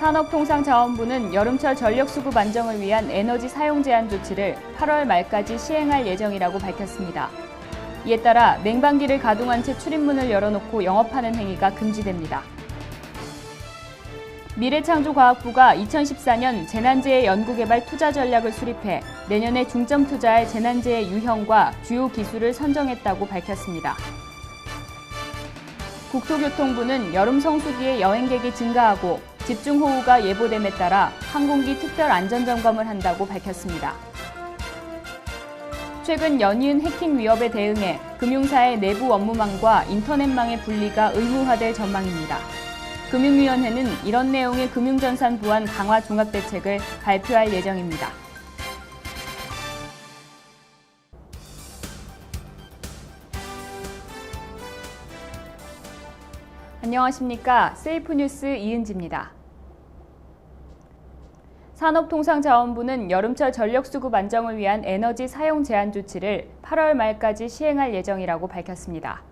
산업통상자원부는 여름철 전력수급 안정을 위한 에너지 사용 제한 조치를 8월 말까지 시행할 예정이라고 밝혔습니다. 이에 따라 냉방기를 가동한 채 출입문을 열어놓고 영업하는 행위가 금지됩니다. 미래창조과학부가 2014년 재난재해 연구개발 투자 전략을 수립해 내년에 중점 투자할 재난재해 유형과 주요 기술을 선정했다고 밝혔습니다. 국토교통부는 여름 성수기에 여행객이 증가하고 집중호우가 예보됨에 따라 항공기 특별 안전점검을 한다고 밝혔습니다. 최근 연이은 해킹 위협에 대응해 금융사의 내부 업무망과 인터넷망의 분리가 의무화될 전망입니다. 금융위원회는 이런 내용의 금융전산 보안 강화 종합대책을 발표할 예정입니다. 안녕하십니까. 세이프뉴스 이은지입니다. 산업통상자원부는 여름철 전력수급 안정을 위한 에너지 사용 제한 조치를 8월 말까지 시행할 예정이라고 밝혔습니다.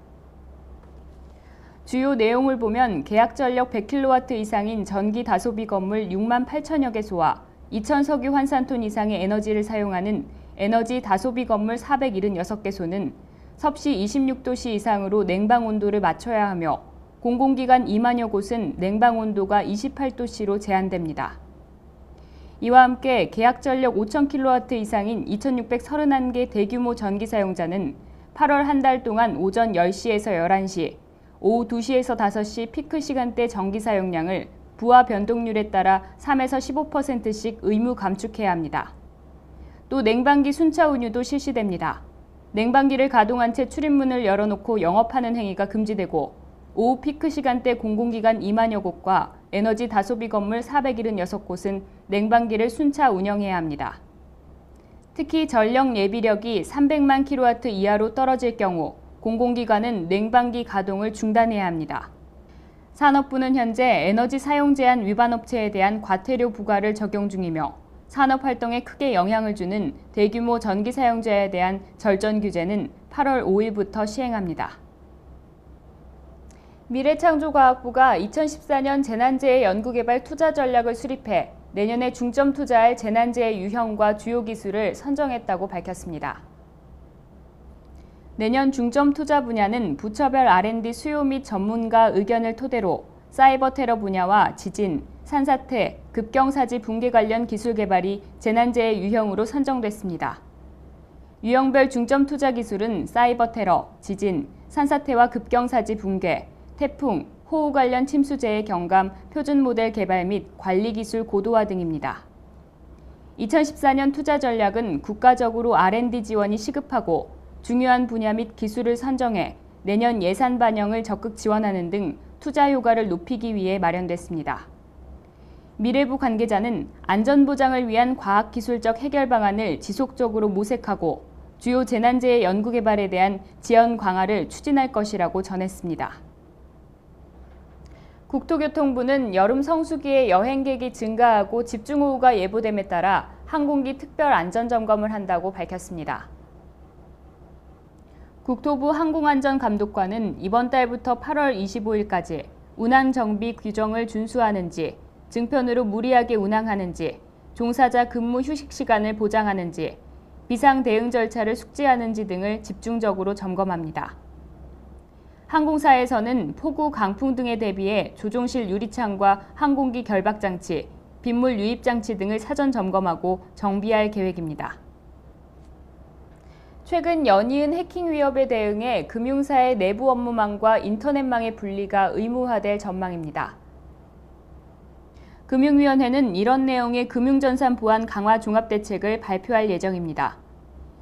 주요 내용을 보면 계약 전력 100kW 이상인 전기 다소비 건물 6만 8천여 개소와 2,000석유 환산톤 이상의 에너지를 사용하는 에너지 다소비 건물 476개소는 섭씨 26도씨 이상으로 냉방 온도를 맞춰야 하며 공공기관 2만여 곳은 냉방 온도가 28도씨로 제한됩니다. 이와 함께 계약 전력 5,000kW 이상인 2,631개 대규모 전기 사용자는 8월 한 달 동안 오전 10시에서 11시, 오후 2시에서 5시 피크 시간대 전기 사용량을 부하 변동률에 따라 3에서 15%씩 의무 감축해야 합니다. 또 냉방기 순차 운유도 실시됩니다. 냉방기를 가동한 채 출입문을 열어놓고 영업하는 행위가 금지되고 오후 피크 시간대 공공기관 2만여 곳과 에너지 다소비 건물 476곳은 냉방기를 순차 운영해야 합니다. 특히 전력 예비력이 300만 kW 이하로 떨어질 경우 공공기관은 냉방기 가동을 중단해야 합니다. 산업부는 현재 에너지 사용 제한 위반 업체에 대한 과태료 부과를 적용 중이며 산업활동에 크게 영향을 주는 대규모 전기 사용자에 대한 절전 규제는 8월 5일부터 시행합니다. 미래창조과학부가 2014년 재난재해 연구개발 투자 전략을 수립해 내년에 중점 투자할 재난재해 유형과 주요 기술을 선정했다고 밝혔습니다. 내년 중점 투자 분야는 부처별 R&D 수요 및 전문가 의견을 토대로 사이버 테러 분야와 지진, 산사태, 급경사지 붕괴 관련 기술 개발이 재난재해 유형으로 선정됐습니다. 유형별 중점 투자 기술은 사이버 테러, 지진, 산사태와 급경사지 붕괴, 태풍, 호우 관련 침수재해 경감, 표준 모델 개발 및 관리 기술 고도화 등입니다. 2014년 투자 전략은 국가적으로 R&D 지원이 시급하고 중요한 분야 및 기술을 선정해 내년 예산 반영을 적극 지원하는 등 투자 효과를 높이기 위해 마련됐습니다. 미래부 관계자는 안전보장을 위한 과학기술적 해결 방안을 지속적으로 모색하고 주요 재난재해 연구개발에 대한 지원 강화를 추진할 것이라고 전했습니다. 국토교통부는 여름 성수기에 여행객이 증가하고 집중호우가 예보됨에 따라 항공기 특별 안전점검을 한다고 밝혔습니다. 국토부 항공안전감독관은 이번 달부터 8월 25일까지 운항정비 규정을 준수하는지, 증편으로 무리하게 운항하는지, 종사자 근무 휴식 시간을 보장하는지, 비상 대응 절차를 숙지하는지 등을 집중적으로 점검합니다. 항공사에서는 폭우, 강풍 등에 대비해 조종실 유리창과 항공기 결박장치, 빗물 유입장치 등을 사전 점검하고 정비할 계획입니다. 최근 연이은 해킹 위협에 대응해 금융사의 내부 업무망과 인터넷망의 분리가 의무화될 전망입니다. 금융위원회는 이런 내용의 금융전산 보안 강화 종합대책을 발표할 예정입니다.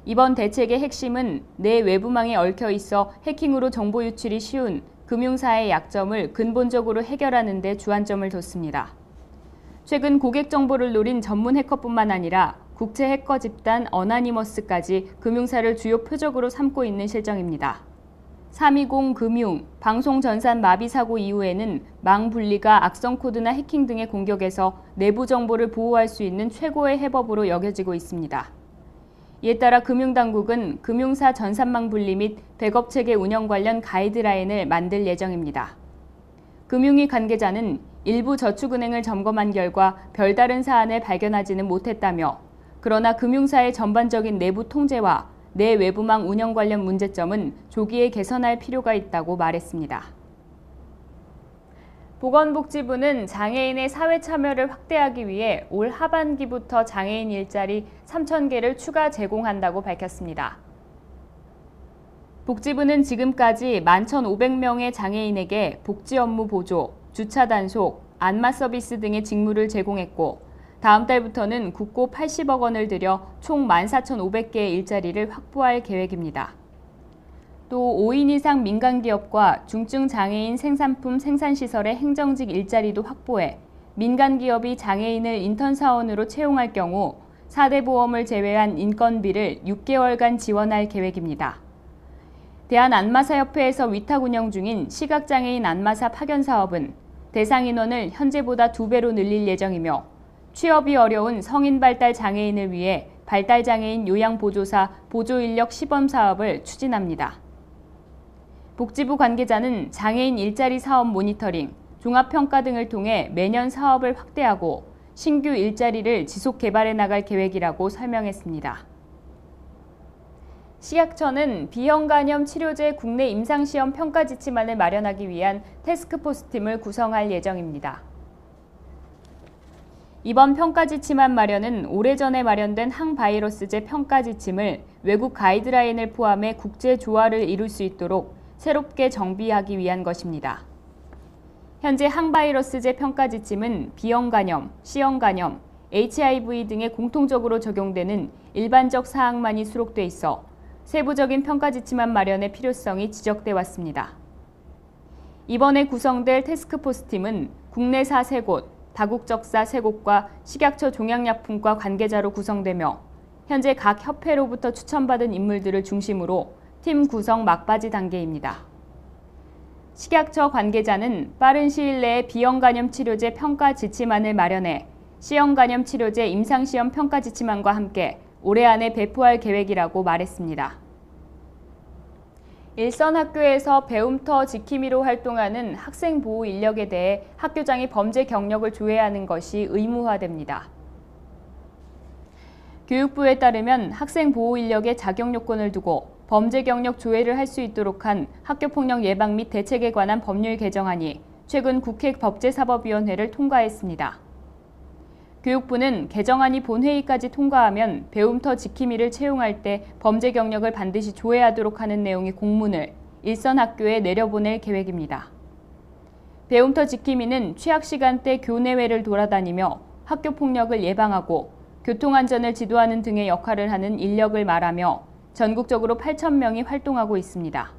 이번 대책의 핵심은 내 외부망에 얽혀 있어 해킹으로 정보 유출이 쉬운 금융사의 약점을 근본적으로 해결하는 데 주안점을 뒀습니다. 최근 고객 정보를 노린 전문 해커뿐만 아니라 국제 해커 집단 어나니머스까지 금융사를 주요 표적으로 삼고 있는 실정입니다. 320 금융, 방송 전산 마비 사고 이후에는 망 분리가 악성 코드나 해킹 등의 공격에서 내부 정보를 보호할 수 있는 최고의 해법으로 여겨지고 있습니다. 이에 따라 금융당국은 금융사 전산망 분리 및 백업체계 운영 관련 가이드라인을 만들 예정입니다. 금융위 관계자는 일부 저축은행을 점검한 결과 별다른 사안을 발견하지는 못했다며, 그러나 금융사의 전반적인 내부 통제와 내외부망 운영 관련 문제점은 조기에 개선할 필요가 있다고 말했습니다. 보건복지부는 장애인의 사회 참여를 확대하기 위해 올 하반기부터 장애인 일자리 3,000개를 추가 제공한다고 밝혔습니다. 복지부는 지금까지 11,500명의 장애인에게 복지 업무 보조, 주차 단속, 안마 서비스 등의 직무를 제공했고, 다음 달부터는 국고 80억 원을 들여 총 14,500개의 일자리를 확보할 계획입니다. 또 5인 이상 민간기업과 중증 장애인 생산품 생산시설의 행정직 일자리도 확보해 민간기업이 장애인을 인턴 사원으로 채용할 경우 4대 보험을 제외한 인건비를 6개월간 지원할 계획입니다. 대한안마사협회에서 위탁 운영 중인 시각장애인 안마사 파견 사업은 대상 인원을 현재보다 2배로 늘릴 예정이며, 취업이 어려운 성인 발달 장애인을 위해 발달장애인 요양보조사 보조인력 시범 사업을 추진합니다. 복지부 관계자는 장애인 일자리 사업 모니터링, 종합평가 등을 통해 매년 사업을 확대하고 신규 일자리를 지속 개발해 나갈 계획이라고 설명했습니다. 식약처는 비형간염 치료제 국내 임상시험 평가 지침안을 마련하기 위한 태스크포스 팀을 구성할 예정입니다. 이번 평가 지침안 마련은 오래전에 마련된 항바이러스제 평가 지침을 외국 가이드라인을 포함해 국제 조화를 이룰 수 있도록 새롭게 정비하기 위한 것입니다. 현재 항바이러스제 평가 지침은 비형간염, C형간염, HIV 등에 공통적으로 적용되는 일반적 사항만이 수록돼 있어 세부적인 평가 지침안 마련의 필요성이 지적돼 왔습니다. 이번에 구성될 태스크포스 팀은 국내사 3곳, 다국적사 3곳과 식약처 종양약품과 관계자로 구성되며, 현재 각 협회로부터 추천받은 인물들을 중심으로 팀 구성 막바지 단계입니다. 식약처 관계자는 빠른 시일 내에 비형간염 치료제 평가 지침안을 마련해 C형간염 치료제 임상시험 평가 지침안과 함께 올해 안에 배포할 계획이라고 말했습니다. 일선 학교에서 배움터 지킴이로 활동하는 학생 보호 인력에 대해 학교장이 범죄 경력을 조회하는 것이 의무화됩니다. 교육부에 따르면 학생 보호 인력의 자격 요건을 두고 범죄 경력 조회를 할 수 있도록 한 학교폭력 예방 및 대책에 관한 법률 개정안이 최근 국회 법제사법위원회를 통과했습니다. 교육부는 개정안이 본회의까지 통과하면 배움터 지킴이를 채용할 때 범죄 경력을 반드시 조회하도록 하는 내용의 공문을 일선 학교에 내려보낼 계획입니다. 배움터 지킴이는 취학 시간대 교내외를 돌아다니며 학교 폭력을 예방하고 교통안전을 지도하는 등의 역할을 하는 인력을 말하며 전국적으로 8,000명이 활동하고 있습니다.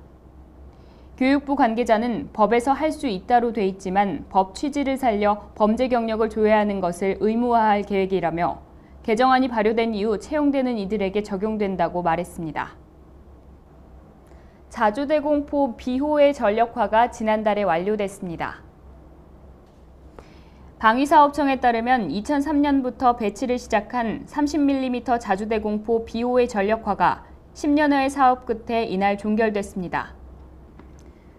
교육부 관계자는 법에서 할 수 있다로 돼 있지만 법 취지를 살려 범죄 경력을 조회하는 것을 의무화할 계획이라며, 개정안이 발효된 이후 채용되는 이들에게 적용된다고 말했습니다. 자주대공포 비호의 전력화가 지난달에 완료됐습니다. 방위사업청에 따르면 2003년부터 배치를 시작한 30mm 자주대공포 비호의 전력화가 10년여의 사업 끝에 이날 종결됐습니다.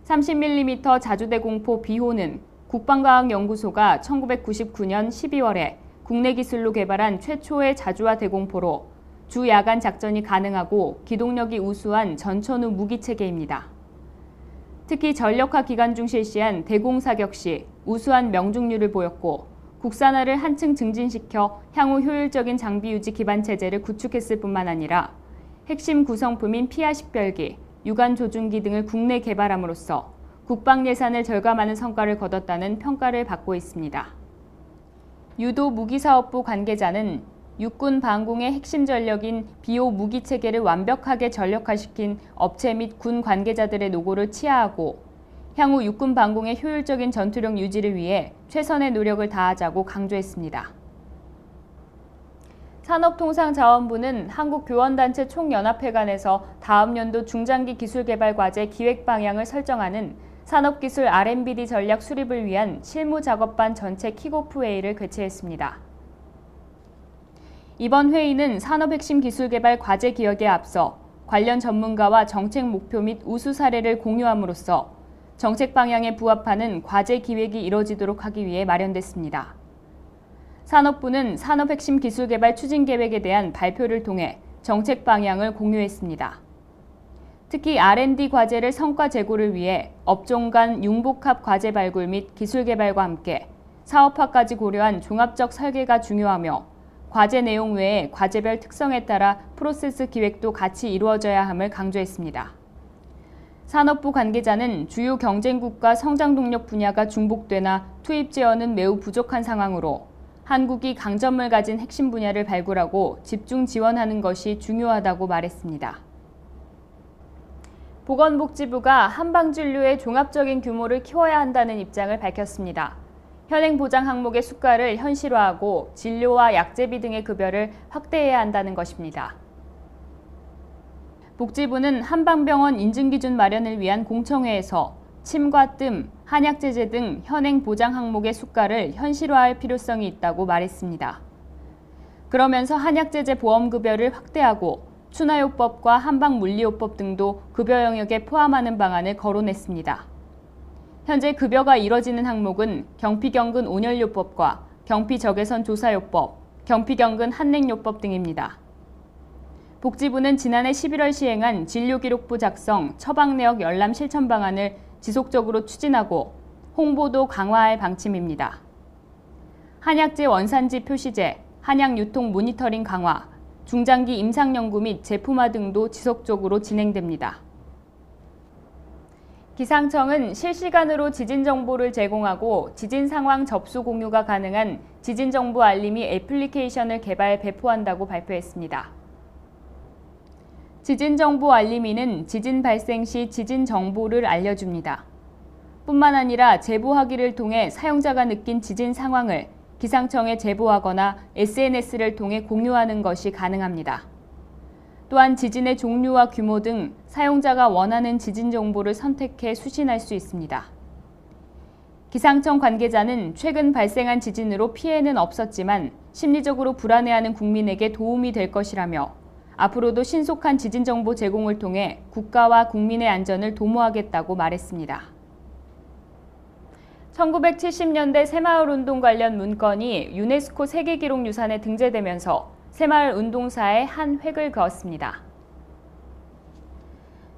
30mm 자주대공포 비호는 국방과학연구소가 1999년 12월에 국내 기술로 개발한 최초의 자주화 대공포로 주 야간 작전이 가능하고 기동력이 우수한 전천후 무기체계입니다. 특히 전력화 기간 중 실시한 대공사격 시 우수한 명중률을 보였고, 국산화를 한층 증진시켜 향후 효율적인 장비 유지 기반 체제를 구축했을 뿐만 아니라 핵심 구성품인 피하 식별기, 유관 조준기 등을 국내 개발함으로써 국방 예산을 절감하는 성과를 거뒀다는 평가를 받고 있습니다. 유도 무기사업부 관계자는 육군 방공의 핵심 전력인 비호 무기 체계를 완벽하게 전력화시킨 업체 및 군 관계자들의 노고를 치하하고 향후 육군 방공의 효율적인 전투력 유지를 위해 최선의 노력을 다하자고 강조했습니다. 산업통상자원부는 한국교원단체 총연합회관에서 다음 연도 중장기 기술개발과제 기획 방향을 설정하는 산업기술 R&D 전략 수립을 위한 실무작업반 전체 킥오프 회의를 개최했습니다. 이번 회의는 산업핵심기술개발 과제 기획에 앞서 관련 전문가와 정책 목표 및 우수 사례를 공유함으로써 정책 방향에 부합하는 과제 기획이 이뤄지도록 하기 위해 마련됐습니다. 산업부는 산업핵심기술개발 추진계획에 대한 발표를 통해 정책 방향을 공유했습니다. 특히 R&D 과제를 성과 제고를 위해 업종 간 융복합 과제 발굴 및 기술 개발과 함께 사업화까지 고려한 종합적 설계가 중요하며 과제 내용 외에 과제별 특성에 따라 프로세스 기획도 같이 이루어져야 함을 강조했습니다. 산업부 관계자는 주요 경쟁국과 성장 동력 분야가 중복되나 투입 지원은 매우 부족한 상황으로 한국이 강점을 가진 핵심 분야를 발굴하고 집중 지원하는 것이 중요하다고 말했습니다. 보건복지부가 한방진료의 종합적인 규모를 키워야 한다는 입장을 밝혔습니다. 현행 보장 항목의 수가를 현실화하고 진료와 약제비 등의 급여를 확대해야 한다는 것입니다. 복지부는 한방병원 인증기준 마련을 위한 공청회에서 침과 뜸, 한약제제 등 현행 보장 항목의 수가를 현실화할 필요성이 있다고 말했습니다. 그러면서 한약제제 보험급여를 확대하고 추나요법과 한방물리요법 등도 급여 영역에 포함하는 방안을 거론했습니다. 현재 급여가 이뤄지는 항목은 경피경근 온열요법과 경피적외선 조사요법, 경피경근 한냉요법 등입니다. 복지부는 지난해 11월 시행한 진료기록부 작성, 처방내역 열람 실천 방안을 지속적으로 추진하고 홍보도 강화할 방침입니다. 한약제 원산지 표시제, 한약 유통 모니터링 강화, 중장기 임상 연구 및 제품화 등도 지속적으로 진행됩니다. 기상청은 실시간으로 지진 정보를 제공하고 지진 상황 접수 공유가 가능한 지진 정보 알림이 애플리케이션을 개발 배포한다고 발표했습니다. 지진 정보 알림이는 지진 발생 시 지진 정보를 알려줍니다. 뿐만 아니라 제보하기를 통해 사용자가 느낀 지진 상황을 기상청에 제보하거나 SNS를 통해 공유하는 것이 가능합니다. 또한 지진의 종류와 규모 등 사용자가 원하는 지진 정보를 선택해 수신할 수 있습니다. 기상청 관계자는 최근 발생한 지진으로 피해는 없었지만 심리적으로 불안해하는 국민에게 도움이 될 것이라며 앞으로도 신속한 지진 정보 제공을 통해 국가와 국민의 안전을 도모하겠다고 말했습니다. 1970년대 새마을운동 관련 문건이 유네스코 세계기록유산에 등재되면서 새마을운동사에 한 획을 그었습니다.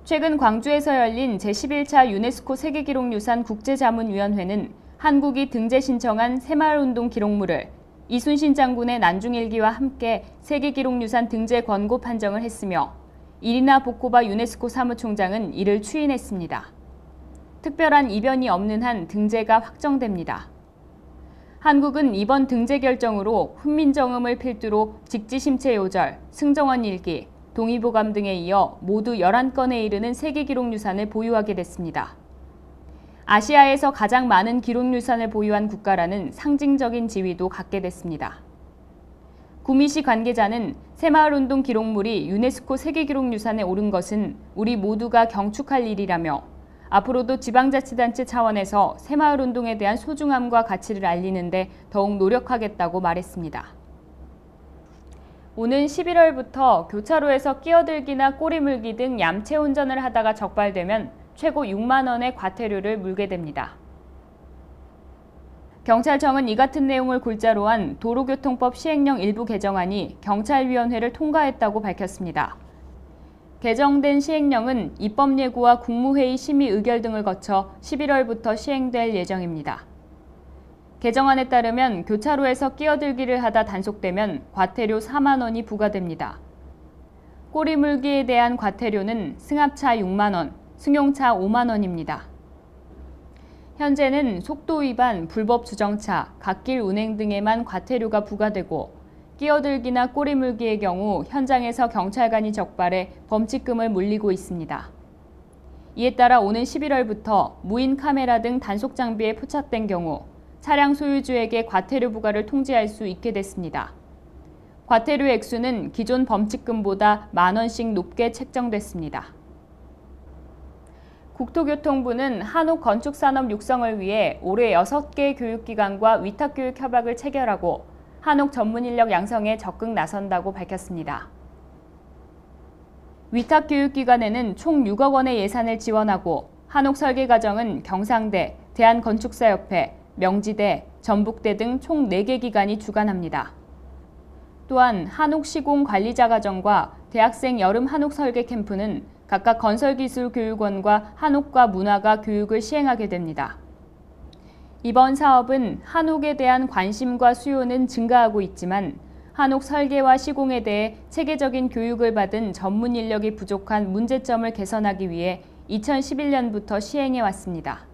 최근 광주에서 열린 제11차 유네스코 세계기록유산 국제자문위원회는 한국이 등재 신청한 새마을운동 기록물을 이순신 장군의 난중일기와 함께 세계기록유산 등재 권고 판정을 했으며 이리나 보코바 유네스코 사무총장은 이를 추인했습니다. 특별한 이변이 없는 한 등재가 확정됩니다. 한국은 이번 등재 결정으로 훈민정음을 필두로 직지심체요절, 승정원 일기, 동의보감 등에 이어 모두 11건에 이르는 세계기록유산을 보유하게 됐습니다. 아시아에서 가장 많은 기록유산을 보유한 국가라는 상징적인 지위도 갖게 됐습니다. 구미시 관계자는 새마을운동 기록물이 유네스코 세계기록유산에 오른 것은 우리 모두가 경축할 일이라며 앞으로도 지방자치단체 차원에서 새마을운동에 대한 소중함과 가치를 알리는 데 더욱 노력하겠다고 말했습니다. 오는 11월부터 교차로에서 끼어들기나 꼬리 물기 등 얌체 운전을 하다가 적발되면 최고 6만 원의 과태료를 물게 됩니다. 경찰청은 이 같은 내용을 골자로 한 도로교통법 시행령 일부 개정안이 경찰위원회를 통과했다고 밝혔습니다. 개정된 시행령은 입법 예고와 국무회의 심의 의결 등을 거쳐 11월부터 시행될 예정입니다. 개정안에 따르면 교차로에서 끼어들기를 하다 단속되면 과태료 4만 원이 부과됩니다. 꼬리 물기에 대한 과태료는 승합차 6만 원, 승용차 5만 원입니다. 현재는 속도 위반, 불법 주정차, 갓길 운행 등에만 과태료가 부과되고 끼어들기나 꼬리 물기의 경우 현장에서 경찰관이 적발해 범칙금을 물리고 있습니다. 이에 따라 오는 11월부터 무인 카메라 등 단속 장비에 포착된 경우 차량 소유주에게 과태료 부과를 통지할 수 있게 됐습니다. 과태료 액수는 기존 범칙금보다 만 원씩 높게 책정됐습니다. 국토교통부는 한옥 건축산업 육성을 위해 올해 6개 교육기관과 위탁교육 협약을 체결하고 한옥 전문 인력 양성에 적극 나선다고 밝혔습니다. 위탁교육기관에는 총 6억 원의 예산을 지원하고 한옥 설계 과정은 경상대, 대한건축사협회, 명지대, 전북대 등 총 4개 기관이 주관합니다. 또한 한옥 시공 관리자 과정과 대학생 여름 한옥 설계 캠프는 각각 건설기술교육원과 한옥과 문화가 교육을 시행하게 됩니다. 이번 사업은 한옥에 대한 관심과 수요는 증가하고 있지만 한옥 설계와 시공에 대해 체계적인 교육을 받은 전문 인력이 부족한 문제점을 개선하기 위해 2011년부터 시행해 왔습니다.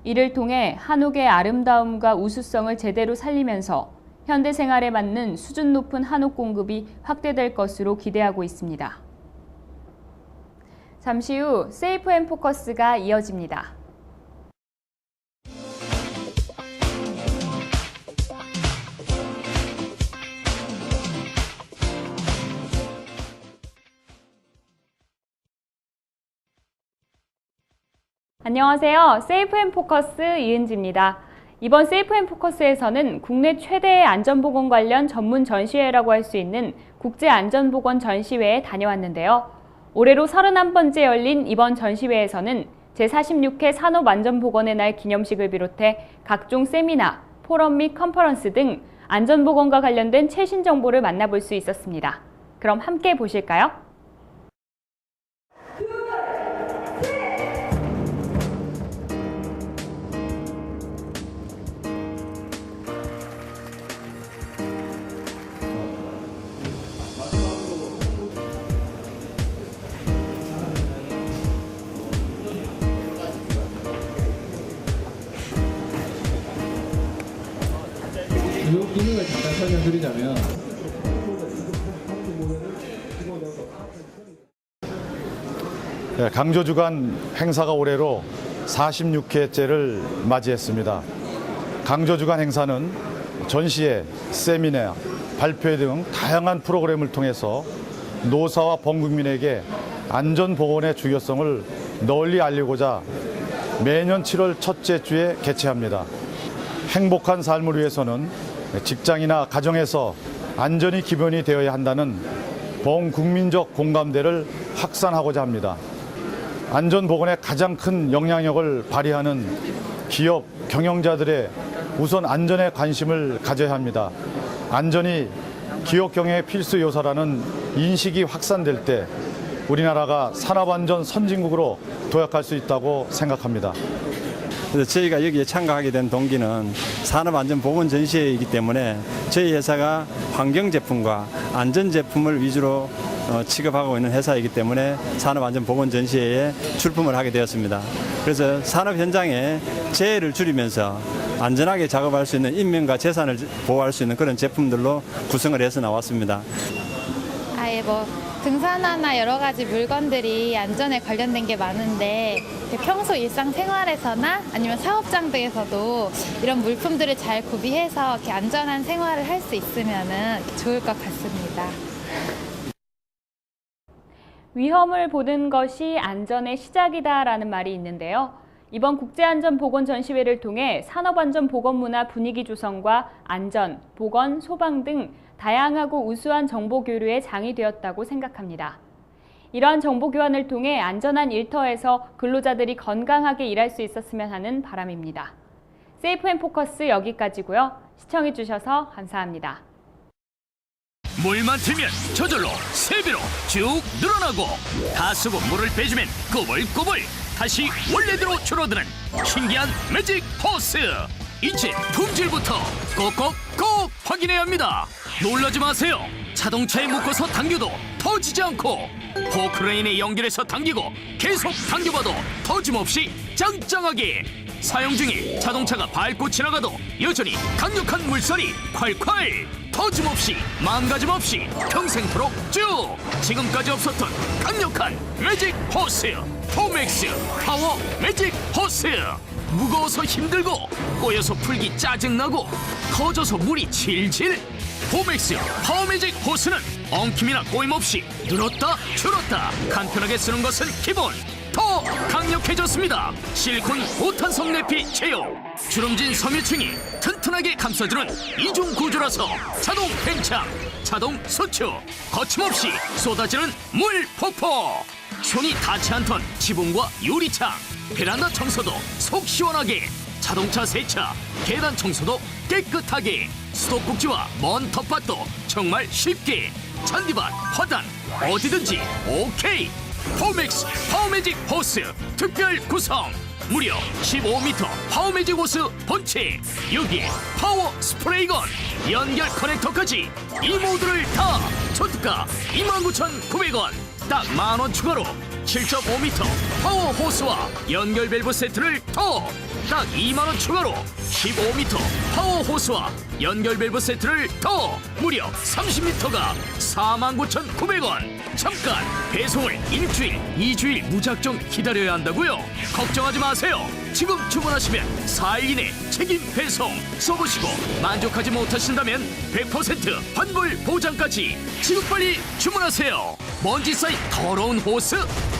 이를 통해 한옥의 아름다움과 우수성을 제대로 살리면서 현대 생활에 맞는 수준 높은 한옥 공급이 확대될 것으로 기대하고 있습니다. 잠시 후 세이프 앤 포커스가 이어집니다. 안녕하세요. 세이프 앤 포커스 이은지입니다. 이번 세이프 앤 포커스에서는 국내 최대의 안전보건 관련 전문 전시회라고 할 수 있는 국제안전보건 전시회에 다녀왔는데요. 올해로 31번째 열린 이번 전시회에서는 제46회 산업안전보건의 날 기념식을 비롯해 각종 세미나, 포럼 및 컨퍼런스 등 안전보건과 관련된 최신 정보를 만나볼 수 있었습니다. 그럼 함께 보실까요? 주요 기능을 잠깐 설명드리자면 강조주간 행사가 올해로 46회째를 맞이했습니다. 강조주간 행사는 전시회, 세미나, 발표회 등 다양한 프로그램을 통해서 노사와 범국민에게 안전보건의 중요성을 널리 알리고자 매년 7월 첫째 주에 개최합니다. 행복한 삶을 위해서는 직장이나 가정에서 안전이 기본이 되어야 한다는 범국민적 공감대를 확산하고자 합니다. 안전보건에 가장 큰 영향력을 발휘하는 기업, 경영자들의 우선 안전에 관심을 가져야 합니다. 안전이 기업 경영의 필수 요소라는 인식이 확산될 때 우리나라가 산업안전 선진국으로 도약할 수 있다고 생각합니다. 그래서 저희가 여기에 참가하게 된 동기는 산업안전보건 전시회이기 때문에 저희 회사가 환경제품과 안전제품을 위주로 취급하고 있는 회사이기 때문에 산업안전보건 전시회에 출품을 하게 되었습니다. 그래서 산업 현장에 재해를 줄이면서 안전하게 작업할 수 있는 인명과 재산을 보호할 수 있는 그런 제품들로 구성을 해서 나왔습니다. 등산화나 여러 가지 물건들이 안전에 관련된 게 많은데 평소 일상생활에서나 아니면 사업장 등에서도 이런 물품들을 잘 구비해서 이렇게 안전한 생활을 할 수 있으면 좋을 것 같습니다. 위험을 보는 것이 안전의 시작이다라는 말이 있는데요. 이번 국제안전보건 전시회를 통해 산업안전보건 문화 분위기 조성과 안전, 보건, 소방 등 다양하고 우수한 정보 교류에 장이 되었다고 생각합니다. 이러한 정보 교환을 통해 안전한 일터에서 근로자들이 건강하게 일할 수 있었으면 하는 바람입니다. 세이프 앤 포커스 여기까지고요. 시청해주셔서 감사합니다. 물만 트면 저절로 3배로 쭉 늘어나고 다 쓰고 물을 빼주면 꾸불꾸불 다시 원래대로 줄어드는 신기한 매직 호스. 이제 품질부터 꼭꼭꼭 확인해야 합니다. 놀라지 마세요. 자동차에 묶어서 당겨도 터지지 않고 포크레인에 연결해서 당기고 계속 당겨봐도 터짐없이 짱짱하게 사용 중에 자동차가 밟고 지나가도 여전히 강력한 물살이 콸콸 터짐없이 망가짐없이 평생토록 쭉 지금까지 없었던 강력한 매직 호스 포맥스 파워 매직 호스. 무거워서 힘들고 꼬여서 풀기 짜증나고 터져서 물이 질질. 포맥스 파워매직 호스는 엉킴이나 꼬임 없이 늘었다 줄었다 간편하게 쓰는 것은 기본. 더 강력해졌습니다. 실리콘 5탄성 내피 제형 주름진 섬유층이 튼튼하게 감싸주는 이중 구조라서 자동 팽창 자동 수축 거침없이 쏟아지는 물 폭포. 손이 닿지 않던 지붕과 유리창, 베란다 청소도 속 시원하게, 자동차 세차, 계단 청소도 깨끗하게, 수도꼭지와 먼 텃밭도 정말 쉽게, 잔디밭, 화단 어디든지 오케이. 포맥스 파워매직 호스 특별 구성, 무려 15m 파워매직 호스 본체, 여기에 파워 스프레이건, 연결 커넥터까지 이 모두를 다 초특가 29,900원, 딱 만원 추가로 7.5m 파워 호스와 연결 밸브 세트를 더 딱 2만원 추가로 15m 파워 호스와 연결 밸브 세트를 더 무려 30m가 49,900원. 잠깐, 배송을 일주일, 2주일 무작정 기다려야 한다고요? 걱정하지 마세요. 지금 주문하시면 4일 이내 책임 배송 써보시고 만족하지 못하신다면 100% 환불 보장까지. 지금 빨리 주문하세요. 먼지 쌓인 더러운 호스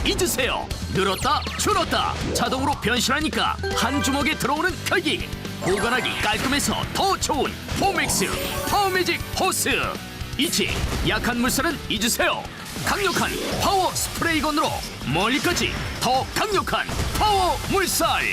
잊으세요. 늘었다 줄었다 자동으로 변신하니까 한 주먹에 들어오는 펴기, 보관하기 깔끔해서 더 좋은 포맥스 파워매직 호스. 이치 약한 물살은 잊으세요. 강력한 파워 스프레이건으로 멀리까지 더 강력한 파워 물살,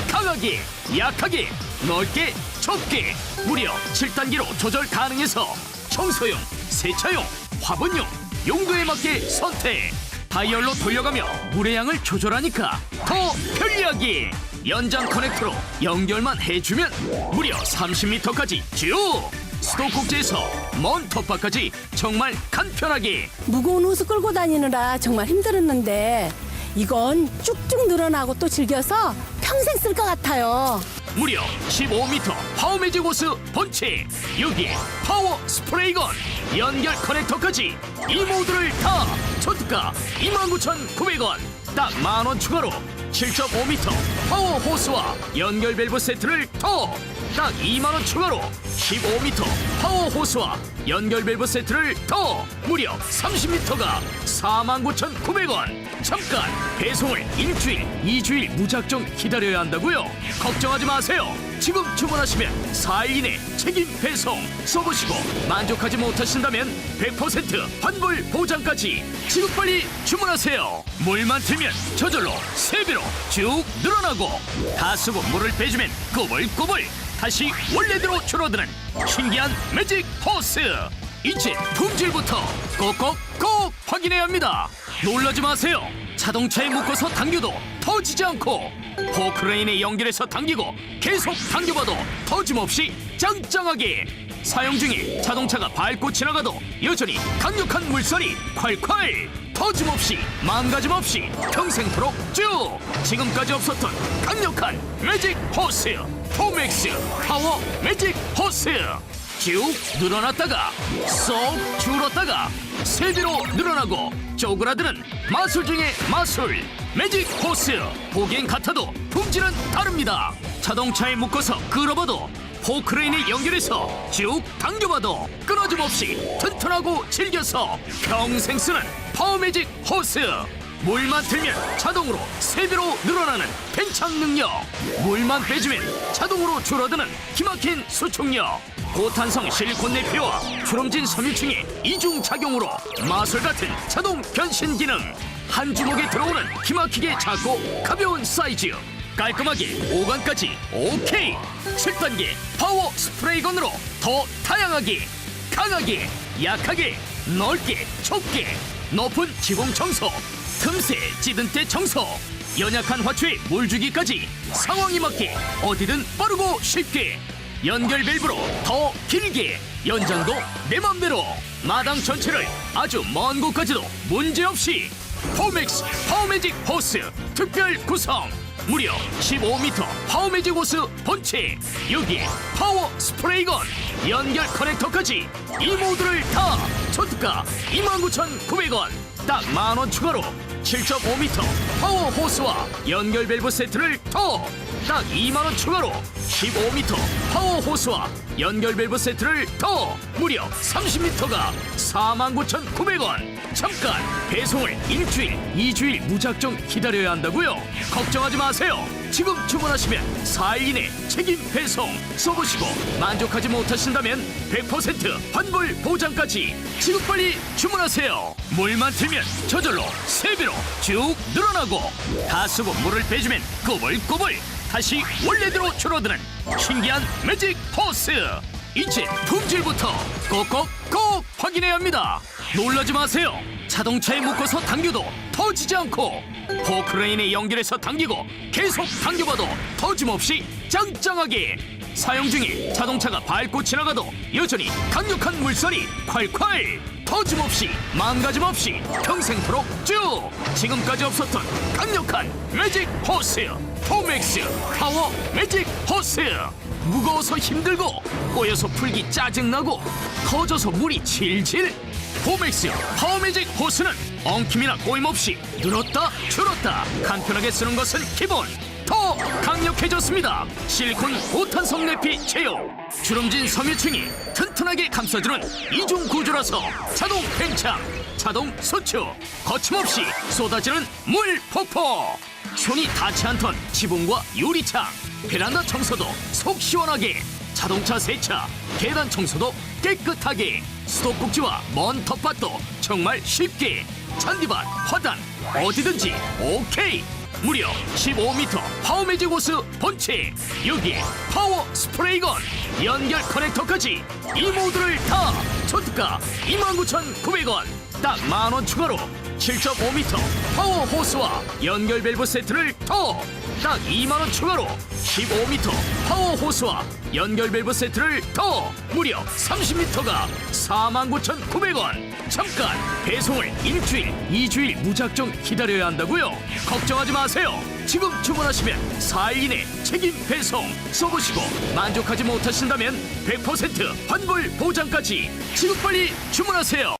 강하게 약하게 넓게 좁게 무려 7단계로 조절 가능해서 청소용, 세차용, 화분용 용도에 맞게 선택. 다이얼로 돌려가며 물의 양을 조절하니까 더 편리하게, 연장 커넥터로 연결만 해주면 무려 30m까지 쭉, 수도꼭지에서 먼 텃밭까지 정말 간편하게. 무거운 호스 끌고 다니느라 정말 힘들었는데 이건 쭉쭉 늘어나고 또 즐겨서 평생 쓸 것 같아요. 무려 15m 파워매직 호스 본체, 여기에 파워 스프레이건, 연결 커넥터까지 이 모두를 다 초특가 29,900원, 딱 만원 추가로 7.5m 파워 호스와 연결 밸브 세트를 더 딱 2만원 추가로 15m 파워 호스와 연결 밸브 세트를 더 무려 30m가 49,900원. 잠깐, 배송을 일주일, 2주일 무작정 기다려야 한다고요? 걱정하지 마세요. 지금 주문하시면 4일 이내 책임 배송 써보시고 만족하지 못하신다면 100% 환불 보장까지. 지금 빨리 주문하세요. 물만 틀면 저절로 3배로 쭉 늘어나고, 다 쓰고 물을 빼주면 꼬불꼬불 다시 원래대로 줄어드는 신기한 매직 호스. 이제 품질부터 꼭꼭꼭 확인해야 합니다. 놀라지 마세요. 자동차에 묶어서 당겨도 터지지 않고, 포크레인에 연결해서 당기고 계속 당겨봐도 터짐없이 짱짱하게, 사용 중에 자동차가 밟고 지나가도 여전히 강력한 물살이 콸콸, 터짐없이 망가짐 없이 평생토록 쭉, 지금까지 없었던 강력한 매직 호스 포맥스 파워 매직 호스. 쭉 늘어났다가 쏙 줄었다가 3배로 늘어나고 쪼그라드는 마술 중의 마술, 매직 호스. 보기엔 같아도 품질은 다릅니다. 자동차에 묶어서 끌어봐도, 포크레인에 연결해서 쭉 당겨봐도 끊어짐 없이 튼튼하고 질겨서 평생 쓰는 파워매직 호스. 물만 틀면 자동으로 3배로 늘어나는 팽창 능력, 물만 빼주면 자동으로 줄어드는 기막힌 수축력, 고탄성 실리콘 내피와 주름진 섬유층의 이중 작용으로 마술 같은 자동 변신 기능, 한 주먹에 들어오는 기막히게 작고 가벼운 사이즈, 깔끔하게 보관까지 오케이. 7단계 파워 스프레이건으로 더 다양하게, 강하게 약하게 넓게 좁게, 높은 지붕 청소, 틈새 찌든 때 청소, 연약한 화초에 물주기까지 상황에 맞게 어디든 빠르고 쉽게, 연결 밸브로 더 길게, 연장도 내 맘대로, 마당 전체를 아주 먼 곳까지도 문제없이. 포맥스 파워매직 호스 특별 구성, 무려 15m 파워매직 호스 본체, 여기에 파워 스프레이건, 연결 커넥터까지 이 모두를 다 초특가 29,900원, 딱 만원 추가로 7.5m 파워 호스와 연결 밸브 세트를 더 딱 2만원 추가로 15m 파워 호스와 연결 밸브 세트를 더 무려 30m가 49,900원. 잠깐 배송을 일주일, 2주일 무작정 기다려야 한다고요? 걱정하지 마세요. 지금 주문하시면 4일 이내 책임 배송 써보시고 만족하지 못하신다면 100% 환불 보장까지 지금 빨리 주문하세요. 물만 틀면 저절로 3배로 쭉 늘어나고 다 쓰고 물을 빼주면 꾸불꾸불 다시 원래대로 줄어드는 신기한 매직 호스. 이제 품질부터 꼭꼭꼭 확인해야 합니다. 놀라지 마세요. 자동차에 묶어서 당겨도 터지지 않고 포크레인에 연결해서 당기고 계속 당겨봐도 터짐없이 짱짱하게 사용 중에 자동차가 밟고 지나가도 여전히 강력한 물살이 콸콸 터짐없이 망가짐없이 평생토록 쭉 지금까지 없었던 강력한 매직 호스 포맥스 파워 매직 호스. 무거워서 힘들고 꼬여서 풀기 짜증나고 터져서 물이 질질. 포맥스 파워매직 호스는 엉킴이나 꼬임 없이 늘었다 줄었다 간편하게 쓰는 것은 기본. 더 강력해졌습니다. 실리콘 5탄성 내피 제형 주름진 섬유층이 튼튼하게 감싸주는 이중 구조라서 자동 팽창 자동 수축 거침없이 쏟아지는 물 폭포. 손이 닿지 않던 지붕과 유리창 베란다 청소도 속 시원하게 자동차 세차 계단 청소도 깨끗하게 수도꼭지와 먼 텃밭도 정말 쉽게 잔디밭 화단 어디든지 오케이. 무려 15m 파워매직 호스 본체 여기에 파워 스프레이건 연결 커넥터까지 이 모두를 다 초특가 29,900원 딱 만원 추가로 7.5m 파워 호스와 연결 밸브 세트를 더 딱 2만원 추가로 15m 파워 호스와 연결 밸브 세트를 더 무려 30m가 49,900원. 잠깐 배송을 일주일, 2주일 무작정 기다려야 한다고요? 걱정하지 마세요. 지금 주문하시면 4일 이내 책임 배송 써보시고 만족하지 못하신다면 100% 환불 보장까지 지금 빨리 주문하세요.